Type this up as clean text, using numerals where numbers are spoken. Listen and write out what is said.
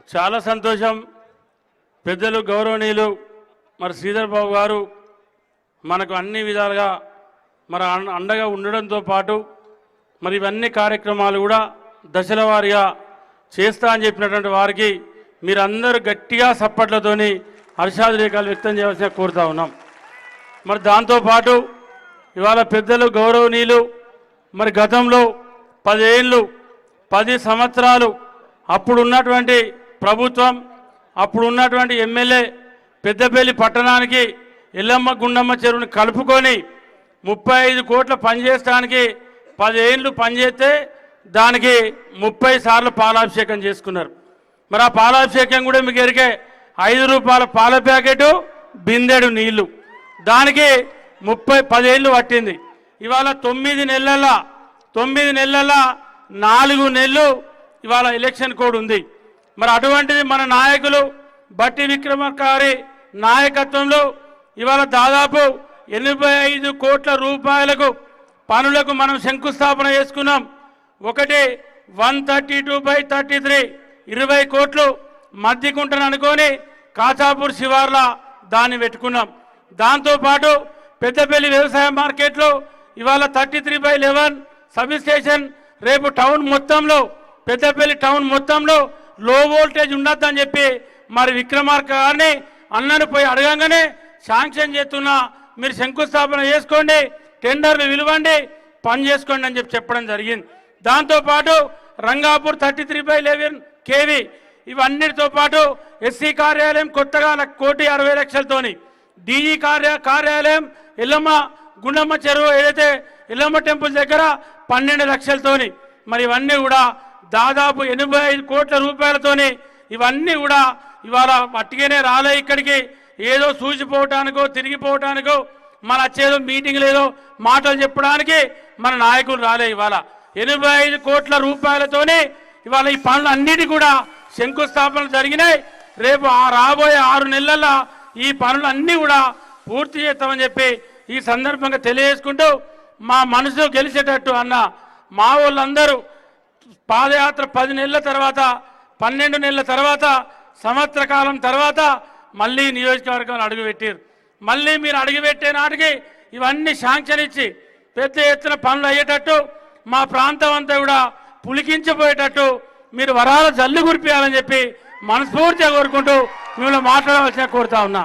చాలా సంతోషం. పెద్దలు గౌరవనీయులు మరి శ్రీధర్ బాబు గారు మనకు అన్ని విధాలుగా మరి అండగా ఉండడంతో పాటు మరి ఇవన్నీ కార్యక్రమాలు కూడా దశల వారీగా చేస్తా అని చెప్పినటువంటి వారికి మీరందరూ గట్టిగా సప్పట్లతోని హర్షాతిరేకాలు వ్యక్తం చేయాల్సిన కోరుతా ఉన్నాం. మరి దాంతోపాటు ఇవాళ పెద్దలు గౌరవనీయులు మరి గతంలో 10 ఏళ్ళు 10 సంవత్సరాలు అప్పుడు ఉన్నటువంటి ప్రభుత్వం అప్పుడు ఉన్నటువంటి ఎమ్మెల్యే పెద్దపల్లి పట్టణానికి ఎల్లమ్మ గుండమ్మ చెరువుని కలుపుకొని 35 కోట్ల పనిచేయడానికి 10 ఏళ్ళు పనిచేస్తే దానికి 30 సార్లు పాలాభిషేకం చేసుకున్నారు. మరి ఆ పాలాభిషేకం కూడా మీకు ఎరికే 5 రూపాయల పాల ప్యాకెటు బిందెడు నీళ్లు దానికి 10 ఏళ్ళు పట్టింది. ఇవాళ 9 నెలల 4 నెలలు ఇవాళ ఎలక్షన్ కోడ్ ఉంది. మరి అటువంటిది మన నాయకులు బట్టి విక్రమార్క గారి నాయకత్వంలో ఇవాళ దాదాపు 85 కోట్ల రూపాయలకు పనులకు మనం శంకుస్థాపన చేసుకున్నాం. ఒకటి 132/33 20 కోట్లు మద్దికుంటను అనుకొని కాచాపూర్ శివార్ల దాన్ని పెట్టుకున్నాం. దాంతోపాటు పెద్దపల్లి వ్యవసాయ మార్కెట్లో ఇవాళ 33/11 సబ్ స్టేషన్ రేపు టౌన్ మొత్తంలో పెద్దపల్లి టౌన్ మొత్తంలో లో వోల్టేజ్ ఉండొద్దని చెప్పి మరి విక్రమార్క గారిని అన్నను పోయి అడగంగానే శాంక్షన్ చేస్తున్నా, మీరు శంకుస్థాపన చేసుకోండి, టెండర్లు విలువండి, పని చేసుకోండి అని చెప్పడం జరిగింది. దాంతోపాటు రంగాపూర్ 33/11 KV ఇవన్నిటితో పాటు ఎస్సీ కార్యాలయం కొత్తగా 1,60,00,000తోని డీజీ కార్యాలయం ఎల్లమ్మ గుండమ్మ చెరువు ఏదైతే ఎల్లమ్మ టెంపుల్ దగ్గర 12 లక్షలతోని మరి ఇవన్నీ కూడా దాదాపు 85 కోట్ల రూపాయలతోని ఇవన్నీ కూడా ఇవాళ అట్టిగానే రాలే. ఇక్కడికి ఏదో చూసిపోవటానికో తిరిగిపోవటానికో మన వచ్చేదో మీటింగ్ లేదో మాటలు చెప్పడానికి మన నాయకులు రాలే. ఇవాళ 85 కోట్ల రూపాయలతోనే ఇవాళ ఈ పనులు అన్నిటి కూడా శంకుస్థాపనలు జరిగినాయి. రేపు రాబోయే 6 నెలల్లో ఈ పనులు అన్నీ కూడా పూర్తి చేస్తామని చెప్పి ఈ సందర్భంగా తెలియజేసుకుంటూ మా మనసు గెలిచేటట్టు అన్న మా వాళ్ళందరూ పాదయాత్ర 10 నెలల తర్వాత 12 నెలల తర్వాత సంవత్సర కాలం తర్వాత మళ్ళీ నియోజకవర్గంలో అడుగుపెట్టారు. మళ్ళీ మీరు అడుగుపెట్టే నాటికి ఇవన్నీ శాంక్షన్ ఇచ్చి పెద్ద ఎత్తున పనులు అయ్యేటట్టు మా ప్రాంతం అంతా కూడా పులికించిపోయేటట్టు మీరు వరాల జల్లు కురిపియాలని చెప్పి మనస్ఫూర్తిగా కోరుకుంటూ మిమ్మల్ని మాట్లాడవలసిన కోరుతా ఉన్నా.